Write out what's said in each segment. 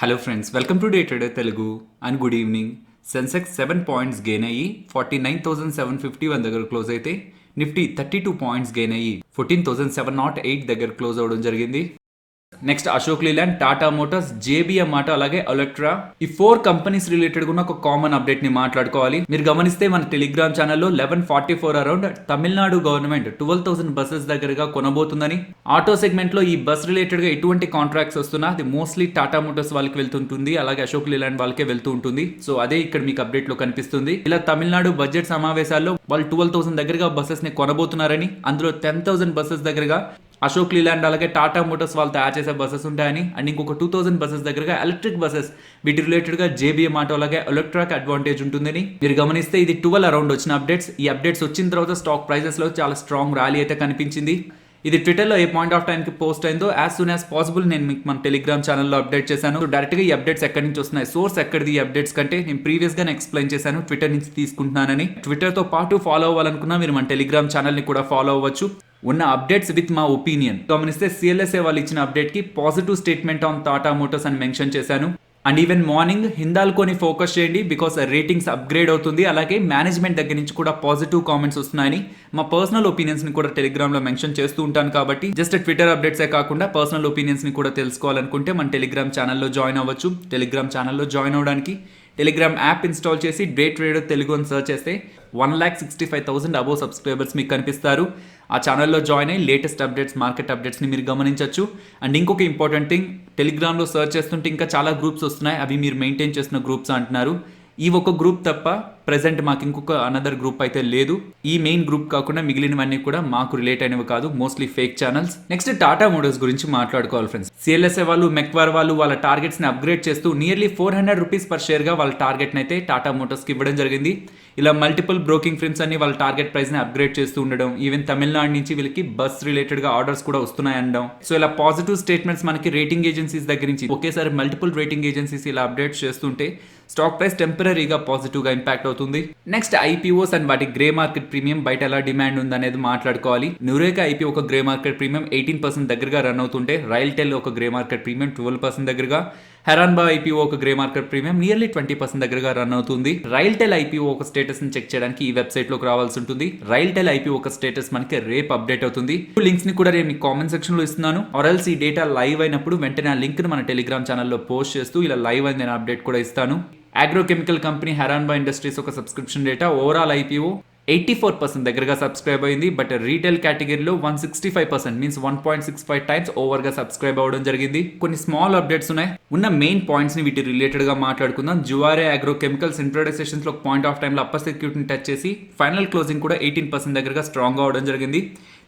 Hello friends, welcome to day trader Telugu and good evening. Sensex 7 points gain అయ్యి 49,751 దగ్గర close అయితే Nifty 32 points gain అయ్యి 14,708 దగ్గర క్లోజ్ అవ్వడం జరిగింది. Next Ashok Leyland, Tata motors, JBM auto అలాగే ఎలక్ట్రా, ఈ 4 కంపెనీస్ రిలేటెడ్ గా ఒక కామన్ అప్డేట్ ని మాట్లాడుకోవాలి. మీరు గమనిస్తే మన టెలిగ్రామ్ ఛానల్లో 11:44 అరౌండ్ తమిళనాడు గవర్నమెంట్ 12,000 బస్సెస్ దగ్గరగా కొనబోతుందని, ఆటో సెగ్మెంట్ లో ఈ బస్ రిలేటెడ్ గా ఎటువంటి కాంట్రాక్ట్స్ వస్తున్నా అది మోస్ట్లీ టాటా మోటార్స్ వాళ్ళకి వెళ్తుంటుంది, అలాగే అశోక్ లేలాండ్ వాళ్ళకే వెళ్తూ ఉంటుంది. సో అదే ఇక్కడ మీకు అప్డేట్ లో కనిపిస్తుంది. ఇలా తమిళనాడు బడ్జెట్ సమావేశాల్లో వాళ్ళు 12,000 దగ్గరగా బస్సెస్ ని కొనబోతున్నారని, అందులో 10,000 బస్సెస్ దగ్గరగా అశోక్ లేలాండ్ అలాగే టాటా మోటార్స్ వాళ్ళు తయారు చేసే బస్సెస్ ఉంటాయని, అండ్ ఇంకొక 2,000 బస్సెస్ దగ్గరగా ఎలక్ట్రిక్ బస్సెస్ వీటి రిలేటెడ్ గా జేబీఎం ఆటో అలాగే ఎలక్ట్రాక్ అడ్వాంటేజ్ ఉంటుందని మీరు గమనిస్తే ఇది 12 అరౌండ్ వచ్చిన అప్డేట్స్. ఈ అప్డేట్స్ వచ్చిన తర్వాత స్టాక్ ప్రైజెస్ లో చాలా స్ట్రాంగ్ ర్యాలీ అయితే కనిపించింది. ఇది ట్విట్టర్లో ఏ పాయింట్ ఆఫ్ టైంకి పోస్ట్ అయిందో యాజ్ సూన్ యాజ్ పాసిబుల్ నేను మీకు మన టెలిగ్రామ్ ఛానల్లో అప్డేట్ చేశాను. డైరెక్ట్గా ఈ అప్డేట్స్ ఎక్కడి నుంచి వస్తున్నాయి, సోర్స్ ఎక్కడిది ఈ అప్డేట్స్ కంటే నేను ప్రీవియస్గానే ఎక్స్ప్లెయిన్ చేశాను, ట్విట్టర్ నుంచి తీసుకుంటున్నానని. ట్విట్టర్తో పాటు ఫాలో అవ్వాలనుకున్నా మీరు మన టెలిగ్రామ్ ఛానల్ని కూడా ఫాలో అవ్వచ్చు. ఉన్న అప్డేట్స్ విత్ మా ఒపీనియన్ గమనిస్తే సిఎల్ఎస్ఏ వాళ్ళు ఇచ్చిన అప్డేట్కి positive statement on Tata Motors అని మెన్షన్ చేశాను. అండ్ ఈవెన్ మార్నింగ్ హిందాల్కోని ఫోకస్ చేయండి బికాస్ రేటింగ్స్ అప్గ్రేడ్ అవుతుంది, అలాగే మేనేజ్మెంట్ దగ్గర నుంచి కూడా పాజిటివ్ కామెంట్స్ వస్తున్నాయని మా పర్సనల్ ఒపీనియన్స్ ని కూడా టెలిగ్రామ్ లో మెన్షన్ చేస్తూ ఉంటాను. కాబట్టి జస్ట్ ట్విట్టర్ అప్డేట్సే కాకుండా పర్సనల్ ఒపీనియన్స్ ని కూడా తెలుసుకోవాలనుకుంటే మన టెలిగ్రామ్ ఛానల్లో జాయిన్ అవ్వచ్చు. టెలిగ్రామ్ ఛానల్లో జాయిన్ అవ్వడానికి టెలిగ్రామ్ యాప్ ఇన్స్టాల్ చేసి డే ట్రేడర్ తెలుగు అని సర్చ్ చేస్తే 1,65,000 అబోవ్ సబ్స్క్రైబర్స్ మీకు కనిపిస్తారు. ఆ ఛానల్లో జాయిన్ అయ్యి లేటెస్ట్ అప్డేట్స్, మార్కెట్ అప్డేట్స్ని మీరు గమనించవచ్చు. అండ్ ఇంకొక ఇంపార్టెంట్ థింగ్, టెలిగ్రామ్లో సర్చ్ చేస్తుంటే ఇంకా చాలా గ్రూప్స్ వస్తున్నాయి, అవి మీరు మెయింటైన్ చేస్తున్న గ్రూప్స్ అంటున్నారు. ఈ ఒక గ్రూప్ తప్ప ప్రెసెంట్ మాకు ఇంకొక అనదర్ గ్రూప్ అయితే లేదు. ఈ మెయిన్ గ్రూప్ కాకుండా మిగిలినవన్నీ కూడా మాకు రిలేట్ అయినవి కాదు, mostly fake channels. Next Tata Motors గురించి మాట్లాడుకోవాలి ఫ్రెండ్స్. సిఎల్ఎస్ఏ వాళ్ళు, మెక్వార్ వాళ్ళు వాళ్ళ టార్గెట్స్ ని అప్గ్రేడ్ చేస్తూ నియర్లీ 400 రూపీస్ పర్ షేర్ గా వాళ్ళ టార్గెట్ అయితే టాటా మోటార్స్ కి ఇవ్వడం జరిగింది. ఇలా మల్టిపుల్ బ్రోకింగ్ ఫిర్మ్స్ అన్ని వాళ్ళ టార్గెట్ ప్రైస్ ని అప్గ్రేడ్ చేస్తూ ఉండడం, ఈవెన్ తమిళనాడు నుంచి వీళ్ళకి బస్ రిలేటెడ్ గా ఆర్డర్స్ కూడా వస్తున్నాయి అనడం. సో ఇలా పాజిటివ్ స్టేట్మెంట్స్ మనకి రేటింగ్ ఏజెన్సీస్ దగ్గర నుంచి ఒకేసారి మల్టిపుల్ రేటింగ్ ఏజెన్సీస్ ఇలా అప్డేట్స్ చేస్తుంటే స్టాక్ ప్రైస్ టెంపరీగా పాజిటివ్ గా ఇంపాక్ట్ అవుతుంది. నెక్స్ట్ ఐపీఓస్ అండ్ వాటి గ్రే మార్కెట్ ప్రీమియం బయట ఎలా డిమాండ్ ఉంది అనేది మాట్లాడుకోవాలి. న్యూరేకా ఐపీఓ ఒక గ్రే మార్కెట్ ప్రీమియం 18% దగ్గరగా రన్ అవుతుంటే, రైల్టెల్ ఒక గ్రే మార్కెట్ ప్రీమియం 12% దగ్గరగా, హెరాన్బా ఐపీఓ ఒక గ్రే మార్కెట్ ప్రీమియం నియర్లీ 20% దగ్గరగా రన్ అవుతుంది. రైల్టెల్ ఐపీఓ ఒక స్టేటస్ ని చెక్ చేయడానికి ఈ వెబ్సైట్ లోకి రావాల్సి ఉంటుంది. రైల్టెల్ ఐపీఓ ఒక స్టేటస్ మనకి రేపు అప్డేట్ అవుతుంది. లింక్స్ ని కూడా నేను కామెంట్ సెక్షన్ లో ఇస్తున్నాను. ఆర్ఎల్స్ ఈ డేటా లైవ్ అయినప్పుడు వెంటనే ఆ లింక్ ని మన టెలిగ్రామ్ ఛానల్లో పోస్ట్ చేస్తూ ఇలా లైవ్ అని నేను అప్డేట్ కూడా ఇస్తాను. అగ్రోకెమికల్ కంపెనీ హెరాన్బా ఇండస్ట్రీస్ ఒక సబ్స్క్రిప్షన్ డేటా ఓవరాల్ ఐపీఓ 84% దగ్గరగా సబ్స్క్రైబ్ అయింది. బట్ రీటైల్ కేటగిరీలో 165% మీన్స్ 1.65 టైమ్స్ ఓవర్ గా సబ్స్క్రైబ్ అవ్వడం జరిగింది. కొన్ని స్మాల్ అప్డేట్స్ ఉన్నాయి. ఉన్న మెయిన్ పాయింట్స్ ని వీటి రిలేటెడ్ గా మాట్లాడుకుందాం. జువారే అగ్రోకెమికల్స్ ఇంట్రోడక్ట్ సెషన్స్ లో పాయింట్ ఆఫ్ టైమ్ లో అప్పర్ సెక్యూరిటీని టచ్ చేసి ఫైనల్ క్లోజింగ్ కూడా 18% దగ్గరగా స్ట్రాంగ్ గా అవడం జరిగింది.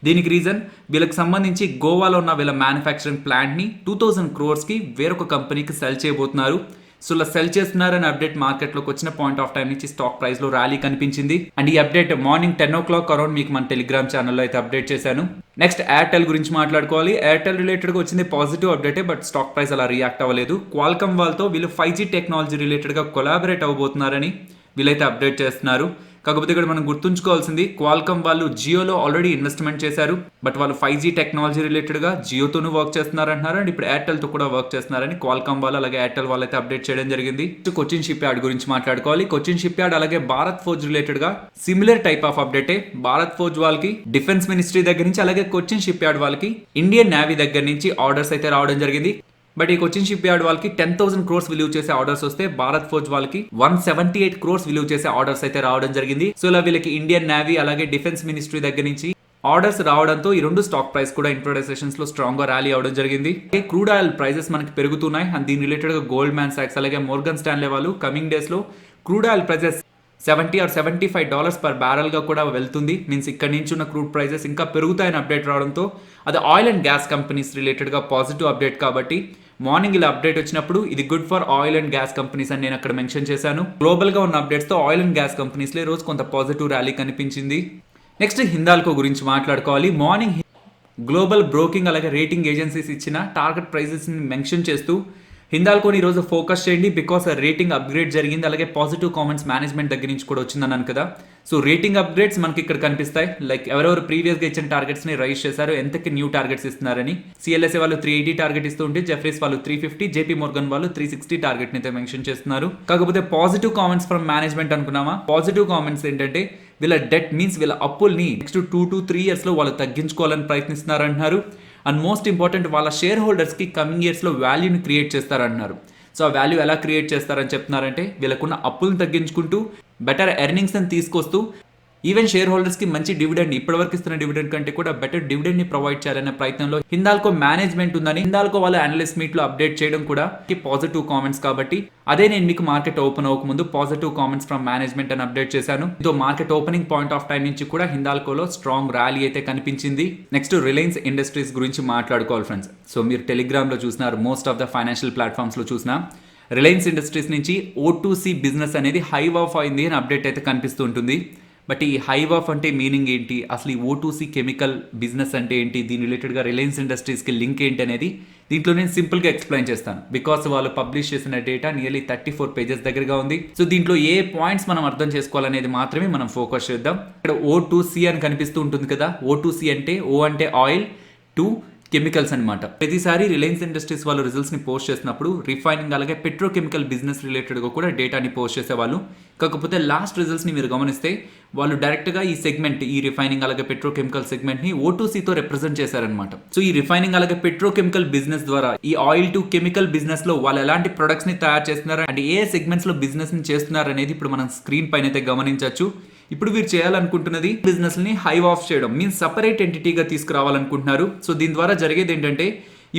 దీనికి రీజన్ వీళ్ళకి సంబంధించి గోవాలో ఉన్న వీళ్ళ మ్యానుఫ్యాక్చరింగ్ ప్లాంట్ ని 2,000 crores కి వేరొక కంపెనీకి సెల్ చేయబోతున్నారు. సో ఇలా సెల్ చేస్తున్నారని అప్డేట్ మార్కెట్ లోకి వచ్చిన పాయింట్ ఆఫ్ టైం నుంచి స్టాక్ ప్రైస్ లో ర్యాలీ కనిపించింది. అండ్ ఈ అప్డేట్ మార్నింగ్ 10 o'clock అరౌండ్ మీకు మన టెలిగ్రామ్ ఛానల్లో అయితే అప్డేట్ చేశాను. నెక్స్ట్ ఎయిర్టెల్ గురించి మాట్లాడుకోవాలి. ఎయిర్టెల్ రిలేటెడ్ గా వచ్చింది పాజిటివ్ అప్డేటే, బట్ స్టాక్ ప్రైస్ అలా రియాక్ట్ అవ్వలేదు. క్వాల్కమ్ వాళ్ళతో వీళ్ళు 5G టెక్నాలజీ రిలేటెడ్ గా కొలాబరేట్ అవబోతున్నారని వీళ్ళైతే అప్డేట్ చేస్తున్నారు. కాకపోతే ఇక్కడ మనం గుర్తుంచుకోవాల్సింది, క్వాల్కమ్ వాళ్ళు జియోలో ఆల్రెడీ ఇన్వెస్ట్మెంట్ చేశారు, బట్ వాళ్ళు 5G టెక్నాలజీ రిలేటెడ్ గా జియోతోనూ వర్క్ చేస్తున్నారు అంటున్నారు. అండ్ ఇప్పుడు ఎయిర్టెల్ తో కూడా వర్క్ చేస్తున్నారని క్వాల్కమ్ వాళ్ళు అలాగే ఎయిర్టెల్ వాళ్ళు అయితే అప్డేట్ చేయడం జరిగింది. కొచ్చిన్ షిప్ యార్డ్ గురించి మాట్లాడుకోవాలి. కొచ్చిన్ షిప్ యార్డ్ అలాగే భారత్ ఫోర్జ్ రిలేటెడ్ గా సిమిలర్ టైప్ ఆఫ్ అప్డేటే. భారత్ ఫోర్జ్ వాళ్ళకి డిఫెన్స్ మినిస్ట్రీ దగ్గర నుంచి, అలాగే కొచ్చిన్ షిప్ యార్డ్ వాళ్ళకి ఇండియన్ నేవీ దగ్గర నుంచి ఆర్డర్స్ అయితే రావడం జరిగింది. బట్ ఈ కొచ్చిన్ షిప్ యార్డ్ వాళ్ళకి 10,000 crores విలువ చేసే ఆర్డర్స్ వస్తే, భారత్ ఫోర్జ్ వాళ్ళకి 178 crores విలువ చేసే ఆర్డర్స్ అయితే రావడం జరిగింది. సో ఇలా వీళ్ళకి ఇండియన్ నేవీ అలాగే డిఫెన్స్ మినిస్ట్రీ దగ్గర నుంచి ఆర్డర్స్ రావడంతో ఈ రెండు స్టాక్ ప్రైస్ కూడా ఇంట్రాడే సెషన్స్ లో స్ట్రాంగ్ గా ర్యాలీ అవడం జరిగింది. క్రూడ్ ఆయిల్ ప్రైసెస్ మనకి పెరుగుతున్నాయి. అండ్ దీని రిలేటెడ్ గా గోల్డ్ మ్యాన్ సాక్స్ అలాగే మోర్గన్ స్టాన్లే వాళ్ళు కమింగ్ డేస్ లో crude oil prices $70 or $75 per barrel గా కూడా వెళ్తుంది. మీన్స్ ఇక్కడ నుంచి ఉన్న క్రూడ్ ప్రైసెస్ ఇంకా పెరుగుతాయని అప్డేట్ రావడంతో అది oil and gas companies related గా పాజిటివ్ అప్డేట్. కాబట్టి మార్నింగ్ ఇలా అప్డేట్ వచ్చినప్పుడు ఇది good for oil and gas companies అని నేను అక్కడ మెన్షన్ చేశాను. గ్లోబల్ గా ఉన్న అప్డేట్స్ తో ఆయిల్ అండ్ గ్యాస్ కంపెనీస్ లో రోజు కొంత పాజిటివ్ ర్యాలీ కనిపించింది. నెక్స్ట్ హిందాల్కో గురించి మాట్లాడుకోవాలి. మార్నింగ్ గ్లోబల్ బ్రోకింగ్ అలాగే రేటింగ్ ఏజెన్సీస్ ఇచ్చిన టార్గెట్ ప్రైసెస్ ని మెన్షన్ చేస్తూ హిందాల్కోని ఈ రోజు ఫోకస్ చేయండి బికాస్ రేటింగ్ అప్గ్రేడ్ జరిగింది, అలాగే పాజిటివ్ కామెంట్స్ మేనేజ్మెంట్ దగ్గర నుంచి కూడా వచ్చిందన్నాను కదా. సో రేటింగ్ అప్గ్రేడ్స్ మనకి ఇక్కడ కనిపిస్తాయి. లైక్ ఎవరెవరు ప్రీవియస్గా ఇచ్చిన టార్గెట్స్ ని రైజ్ చేశారు, ఎంతకి న్యూ టార్గెట్స్ ఇస్తున్నారని. సిఎల్ఎస్ఏ వాళ్ళు 380 టార్గెట్ ఇస్తూ ఉంటే జెఫ్రీస్ వాళ్ళు 350, జేపీ మోర్గన్ వాళ్ళు 360 టార్గెట్ ని అయితే మెన్షన్ చేస్తున్నారు. కాకపోతే పాజిటివ్ కామెంట్స్ ఫ్రమ్ మేనేజ్మెంట్ అనుకున్నామా, పాజిటివ్ కామెంట్స్ ఏంటంటే వీళ్ళ డెట్ మీన్స్ వీళ్ళ అప్పుల్ని నెక్స్ట్ 2 to 3 years లో వాళ్ళు తగ్గించుకోవాలని ప్రయత్నిస్తున్నారు అంటున్నారు. అండ్ మోస్ట్ ఇంపార్టెంట్ వాళ్ళ షేర్ హోల్డర్స్కి కమింగ్ ఇయర్స్లో వాల్యూని క్రియేట్ చేస్తారంటున్నారు. సో ఆ వాల్యూ ఎలా క్రియేట్ చేస్తారని చెప్తున్నారంటే వీళ్ళకున్న అప్పులను తగ్గించుకుంటూ బెటర్ ఎర్నింగ్స్ని తీసుకొస్తూ ఈవెన్ షేర్ హోల్డర్స్కి మంచి డివిడెండ్, ఇప్పటివరకు ఇస్తున్న డివిడెండ్ కంటే కూడా బెటర్ డివిడెండ్ని ప్రొవైడ్ చేయాలనే ప్రయత్నంలో హిందాల్కో మేనేజ్మెంట్ ఉందని హిందాల్కో వాళ్ళ అనలిస్ట్ మీట్లో అప్డేట్ చేయడం కూడా పాజిటివ్ కామెంట్స్. కాబట్టి అదే నేను మీకు మార్కెట్ ఓపెన్ అవ్వకముందు పాజిటివ్ కామెంట్స్ ఫ్రమ్ మేనేజ్మెంట్ అని అప్డేట్ చేశాను. ఇదో market opening point of time నుంచి కూడా హిందాల్కోలో స్ట్రాంగ్ ర్యాలీ అయితే కనిపించింది. నెక్స్ట్ రిలయన్స్ ఇండస్ట్రీస్ గురించి మాట్లాడుకోవాలి ఫ్రెండ్స్. సో మీరు టెలిగ్రామ్లో చూసినారు, మోస్ట్ ఆఫ్ ద ఫైనాన్షియల్ ప్లాట్ఫామ్స్లో చూసినా రిలయన్స్ ఇండస్ట్రీస్ నుంచి O2C బిజినెస్ అనేది హైవ్ ఆఫ్ అయింది అని అప్డేట్ అయితే కనిపిస్తూ ఉంటుంది. బట్ ఈ హైవ్ ఆఫ్ అంటే మీనింగ్ ఏంటి, అసలు ఈ O2C కెమికల్ బిజినెస్ అంటే ఏంటి, దీని రిలేటెడ్గా రిలయన్స్ ఇండస్ట్రీస్కి లింక్ ఏంటి అనేది దీంట్లో నేను సింపుల్గా ఎక్స్ప్లెయిన్ చేస్తాను. బికాస్ వాళ్ళు పబ్లిష్ చేసిన డేటా నియర్లీ 34 పేజెస్ దగ్గరగా ఉంది. సో దీంట్లో ఏ పాయింట్స్ మనం అర్థం చేసుకోవాలనేది మాత్రమే మనం ఫోకస్ చేద్దాం. ఇక్కడ O2C అని కనిపిస్తూ ఉంటుంది కదా, O2C అంటే O అంటే ఆయిల్, 2 కెమికల్స్ అనమాట. ప్రతిసారి రిలయన్స్ ఇండస్ట్రీస్ వాళ్ళు రిజల్ట్స్ని పోస్ట్ చేసినప్పుడు రిఫైనింగ్ అలాగే పెట్రోకెమికల్ బిజినెస్ రిలేటెడ్గా కూడా డేటాని పోస్ట్ చేసేవాళ్ళు. కాకపోతే లాస్ట్ రిజల్ట్స్ని మీరు గమనిస్తే వాళ్ళు డైరెక్ట్గా ఈ సెగ్మెంట్, ఈ రిఫైనింగ్ అలాగే పెట్రోకెమికల్ సెగ్మెంట్ని O2Cతో రిప్రజెంట్ చేశారనమాట. సో ఈ రిఫైనింగ్ అలాగే పెట్రోకెమికల్ బిజినెస్ ద్వారా ఈ ఆయిల్ టు కెమికల్ బిజినెస్లో వాళ్ళు ఎలాంటి ప్రొడక్ట్స్ని తయారు చేస్తున్నారు అండ్ ఏ సెగ్మెంట్స్లో బిజినెస్ని చేస్తున్నారు అనేది ఇప్పుడు మనం స్క్రీన్ పైన అయితే గమనించవచ్చు. ఇప్పుడు వీరు చేయాలనుకుంటున్నది బిజినెస్ ని హైవ్ ఆఫ్ చేయడం, మీన్స్ సపరేట్ ఎంటిటీగా తీసుకురావాలనుకుంటున్నారు. సో దీని ద్వారా జరిగేది ఏంటంటే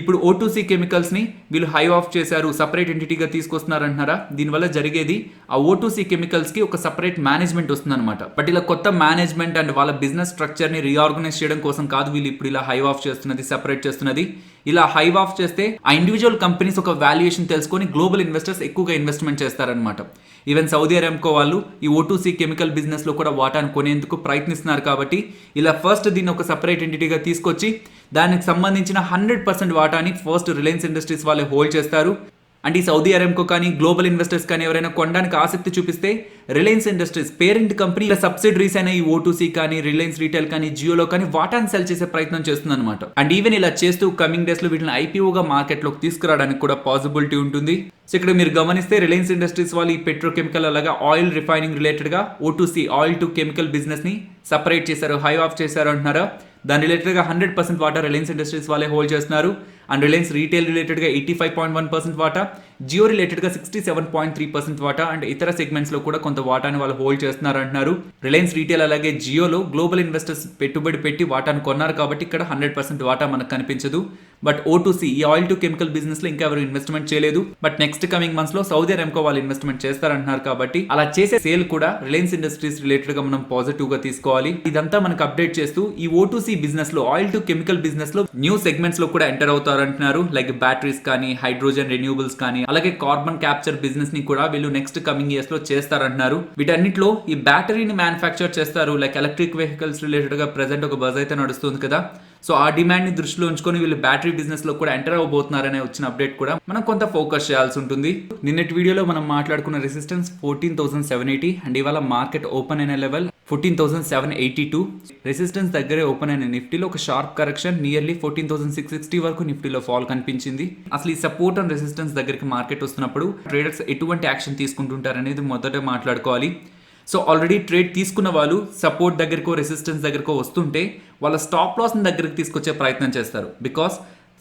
ఇప్పుడు O2C కెమికల్స్ ని వీళ్ళు హైవ్ ఆఫ్ చేశారు, సపరేట్ ఎంటిటీగా తీసుకొస్తున్నారు అంటున్నారా. దీనివల్ల జరిగేది ఆ O2C కెమికల్స్ కి ఒక సపరేట్ మేనేజ్మెంట్ వస్తుంది అనమాట. బట్ ఇలా కొత్త మేనేజ్మెంట్ అండ్ వాళ్ళ బిజినెస్ స్ట్రక్చర్ ని రీఆర్గనైజ్ చేయడం కోసం కాదు వీళ్ళు ఇప్పుడు ఇలా హైవ్ ఆఫ్ చేస్తున్నది, సపరేట్ చేస్తున్నది. ఇలా హైవ్ ఆఫ్ చేస్తే ఆ ఇండివిజువల్ కంపెనీస్ ఒక వాల్యుయేషన్ తెలుసుకొని గ్లోబల్ ఇన్వెస్టర్స్ ఎక్కువగా ఇన్వెస్ట్మెంట్ చేస్తారనమాట. ఈవెన్ సౌదీ అరేమ్కో వాళ్ళు ఈ O2C కెమికల్ బిజినెస్ లో కూడా వాటాను కొనేందుకు ప్రయత్నిస్తున్నారు. కాబట్టి ఇలా ఫస్ట్ దీన్ని ఒక సపరేట్ ఎంటిటీగా తీసుకొచ్చి దానికి సంబంధించిన 100% వాటాని ఫస్ట్ రిలయన్స్ ఇండస్ట్రీస్ వాళ్ళే హోల్డ్ చేస్తారు. అండ్ ఈ సౌదీ అరేమ్కో కానీ గ్లోబల్ ఇన్వెస్టర్స్ కానీ ఎవరైనా కొనడానికి ఆసక్తి చూపిస్తే Reliance industries parent company subsidiaries అయిన ఈ O2C కానీ రిలయన్స్ రీటైల్ కానీ జియోలో కానీ వాటాను సెల్ చేసే ప్రయత్నం చేస్తుంది అనమాట. అండ్ ఈవెన్ ఇలా చేస్తూ కమింగ్ డేస్ లో వీటిని IPOగా మార్కెట్లోకి తీసుకురావడానికి కూడా పాసిబిలిటీ ఉంటుంది. సో ఇక్కడ మీరు గమనిస్తే రిలయన్స్ ఇండస్ట్రీస్ వాళ్ళు ఈ పెట్రోకెమికల్ అలాగా ఆయిల్ రిఫైనింగ్ రిలేటెడ్ గా O2C oil to chemical business ని సపరేట్ చేశారు, హైవ్ ఆఫ్ చేశారు అంటున్నారా. దాని రిలేటెడ్గా 100% వాటా రిలయన్స్ ఇండస్ట్రీస్ వాళ్ళే హోల్డ్ చేస్తున్నారు. అండ్ రిలయన్స్ రీటైల్ రిలేటెడ్గా 85.1% వాటా, జియో రిలేటెడ్గా 67.3% వాటా అండ్ ఇతర సెగ్మెంట్స్లో కూడా కొంత వాటాని వాళ్ళు హోల్డ్ చేస్తున్నారు అంటున్నారు. రిలయన్స్ రీటైల్ అలాగే జియోలో గ్లోబల్ ఇన్వెస్టర్స్ పెట్టుబడి పెట్టి వాటాను కొన్నారు కాబట్టి ఇక్కడ 100% వాటా మనకు కనిపించదు. బట్ O2C ఈ ఆయిల్ టు కెమికల్ బిజినెస్ లో ఇంకా ఎవరు ఇన్వెస్ట్మెంట్ చేయలేదు. బట్ నెక్స్ట్ కమింగ్ మంత్స్ లో సౌదీ అరేమ్కో వాళ్ళు ఇన్వెస్ట్మెంట్ చేస్తారంటున్నారు. కాబట్టి అలా చేసే సేల్ కూడా రిలయన్స్ ఇండస్ట్రీస్ రిలేటెడ్ గా మనం పాజిటివ్ గా తీసుకోవాలి. ఇదంతా మనకు అప్డేట్ చేస్తూ ఈ O2C బిజినెస్ లో ఆయిల్ టు కెమికల్ బిజినెస్ లో న్యూ సెగ్మెంట్స్ లో కూడా ఎంటర్ అవుతారంటున్నారు. లైక్ బ్యాటరీస్ కానీ, హైడ్రోజన్ రెన్యూబుల్స్ కానీ, అలాగే కార్బన్ క్యాప్చర్ బిజినెస్ ని కూడా వీళ్ళు నెక్స్ట్ కమింగ్ ఇయర్స్ లో చేస్తారంటున్నారు. వీటన్నిటిలో ఈ బ్యాటరీని మ్యానుఫ్యాక్చర్ చేస్తారు. లైక్ ఎలక్ట్రిక్ వెహికల్స్ రిలేటెడ్ గా ప్రెసెంట్ ఒక బజ్ అయితే నడుస్తుంది కదా. సో ఆ డిమాండ్ ని దృష్టిలో ఉంచుకొని వీళ్ళు బ్యాటరీ బిజినెస్ లో కూడా ఎంటర్ అవబోతున్నారనే వచ్చిన అప్డేట్ కూడా మనం కొంత ఫోకస్ చేయాల్సి ఉంటుంది. నిన్నటి వీడియోలో మనం మాట్లాడుకున్న రెసిస్టెన్స్ 14,780 అండ్ ఇవాళ మార్కెట్ ఓపెన్ అయిన లెవెల్ 14,782. రెసిస్టెన్స్ దగ్గరే ఓపెన్ అయిన నిఫ్టీలో ఒక షార్ప్ కరెక్షన్ నియర్లీ 14,660 వరకు నిఫ్టీలో ఫాల్ కనిపించింది. అసలు ఈ సపోర్ట్ అండ్ రెసిస్టెన్స్ దగ్గరికి మార్కెట్ వస్తున్నప్పుడు ట్రేడర్స్ ఎటువంటి యాక్షన్ తీసుకుంటుంటారనేది మొదట మాట్లాడుకోవాలి. సో ఆల్రెడీ ట్రేడ్ తీసుకున్న వాళ్ళు సపోర్ట్ దగ్గరకో రెసిస్టెన్స్ దగ్గరకో వస్తుంటే వాళ్ళ స్టాప్ లాస్ దగ్గరికి తీసుకొచ్చే ప్రయత్నం చేస్తారు. బికాస్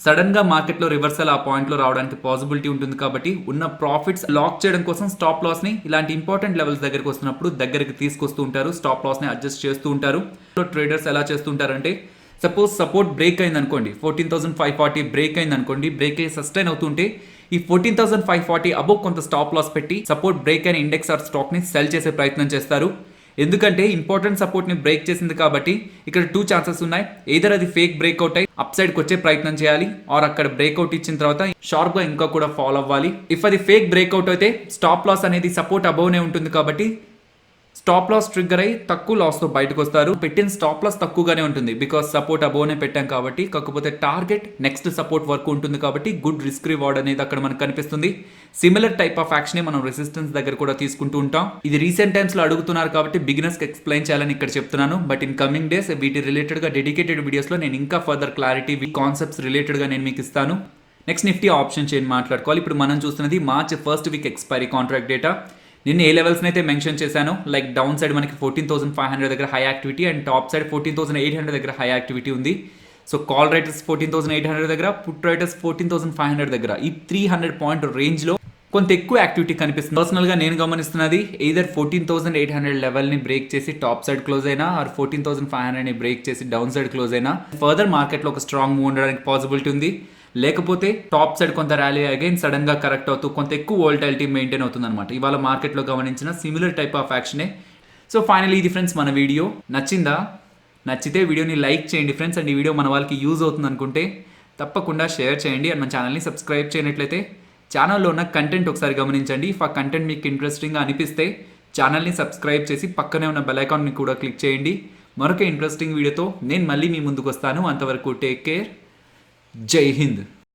సడన్ గా మార్కెట్లో రివర్సల్ ఆ పాయింట్లో రావడానికి పాసిబిలిటీ ఉంటుంది. కాబట్టి ఉన్న ప్రాఫిట్స్ లాక్ చేయడం కోసం స్టాప్ లాస్ ని ఇలాంటి ఇంపార్టెంట్ లెవెల్స్ దగ్గరికి వస్తున్నప్పుడు దగ్గరికి తీసుకొస్తూ ఉంటారు, స్టాప్ లాస్ ని అడ్జస్ట్ చేస్తూ ఉంటారు. ట్రేడర్స్ ఎలా చేస్తుంటారంటే సపోజ్ సపోర్ట్ బ్రేక్ అయింది అనుకోండి, 14,540 బ్రేక్ అయింది అనుకోండి, బ్రేక్ అయ్యి సస్టైన్ అవుతుంటే ఈ 14,540 అబోవ్ కొంత స్టాప్ లాస్ పెట్టి సపోర్ట్ బ్రేక్ అయిన ఇండెక్స్ ఆర్ స్టాక్ ని సెల్ చేసే ప్రయత్నం చేస్తారు. ఎందుకంటే ఇంపార్టెంట్ సపోర్ట్ ని బ్రేక్ చేసింది కాబట్టి ఇక్కడ 2 ఛాన్సెస్ ఉన్నాయి. ఎయిదర్ అది ఫేక్ బ్రేక్అవుట్ అయ్యి అప్ సైడ్ కి వచ్చే ప్రయత్నం చేయాలి, ఆర్ అక్కడ బ్రేక్అవుట్ ఇచ్చిన తర్వాత షార్ప్ గా ఇంకా కూడా ఫాలో అవ్వాలి. ఇఫ్ అది ఫేక్ బ్రేక్అవుట్ అయితే స్టాప్ లాస్ అనేది సపోర్ట్ అబోవ్ నే ఉంటుంది కాబట్టి స్టాప్ లాస్ ట్రిగ్గర్ అయ్యి తక్కువ లాస్తో బయటకు వస్తారు. పెట్టిన స్టాప్ లాస్ తక్కువగానే ఉంటుంది బికాస్ సపోర్ట్ అబోనే పెట్టాం కాబట్టి. కాకపోతే టార్గెట్ నెక్స్ట్ సపోర్ట్ వరకు ఉంటుంది కాబట్టి గుడ్ రిస్క్ రివార్డ్ అనేది అక్కడ మనకు కనిపిస్తుంది. సిమిలర్ టైప్ ఆఫ్ యాక్షన్ మనం రెసిస్టెన్స్ దగ్గర కూడా తీసుకుంటూ ఉంటాం. ఇది రీసెంట్ టైమ్స్ లో అడుగుతున్నారు కాబట్టి బిగినర్స్ కి ఎక్స్ప్లెయిన్ చేయాలని ఇక్కడ చెప్తున్నాను. బట్ ఇన్ కమింగ్ డేస్ వీటి రిలేటెడ్ గా డెడికేటెడ్ వీడియోస్ లో నేను ఇంకా ఫర్దర్ క్లారిటీ కాన్సెప్ట్స్ రిలేటెడ్ గా నేను మీకు ఇస్తాను. నెక్స్ట్ నిఫ్టీ ఆప్షన్ చైన్ మాట్లాడుకోవాలి. ఇప్పుడు మనం చూస్తున్నది March first week expiry contract data. నేను ఏ లెవెల్స్ని అయితే మెన్షన్ చేశాను, లైక్ డౌన్ సైడ్ మనకి 14,500 దగ్గర high activity and top side 14,800 దగ్గర హై యాక్టివిటీ ఉంది. సో కాల్ రైటర్స్ 14,800 దగ్గర, పుట్ రైటర్స్ 14,500 దగ్గర, ఈ 300 పాయింట్ రేంజ్లో కొంత ఎక్కువ యాక్టివిటీ కనిపిస్తుంది. పర్సనల్గా నేను గమనిస్తున్నది ఎయిదర్ 14,800 లెవెల్ని బ్రేక్ చేసి టాప్ సైడ్ క్లోజ్ అయినా ఆర్ 14,500ని బ్రేక్ చేసి డౌన్ సైడ్ క్లోజ్ అయినా ఫర్దర్ మార్కెట్లో ఒక స్ట్రాంగ్ మూవ్ ఉండడానికి పాసిబిలిటీ ఉంది. లేకపోతే టాప్ సైడ్ కొంత ర్యాలీ అగైన్ సడన్ గా కరెక్ట్ అవుతూ కొంత ఎక్కువ వోల్టాలిటీ మెయింటైన్ అవుతుంది అనమాట. ఇవాళ మార్కెట్లో గమనించిన సిమిలర్ టైప్ ఆఫ్ యాక్షనే. సో ఫైనలీ ఇది ఫ్రెండ్స్ మన వీడియో నచ్చిందా? నచ్చితే వీడియోని లైక్ చేయండి ఫ్రెండ్స్. అండ్ ఈ వీడియో మన వాళ్ళకి యూజ్ అవుతుంది అనుకుంటే తప్పకుండా షేర్ చేయండి. అండ్ మన ఛానల్ని సబ్స్క్రైబ్ చేయనట్లయితే ఛానల్లో ఉన్న కంటెంట్ ఒకసారి గమనించండి. ఇఫ్ ఆ కంటెంట్ మీకు ఇంట్రెస్టింగ్గా అనిపిస్తే ఛానల్ని సబ్స్క్రైబ్ చేసి పక్కనే ఉన్న బెల్ ఐకాన్ని కూడా క్లిక్ చేయండి. మరొక ఇంట్రెస్టింగ్ వీడియోతో నేను మళ్ళీ మీ ముందుకు వస్తాను. అంతవరకు టేక్ కేర్. జై హింద్.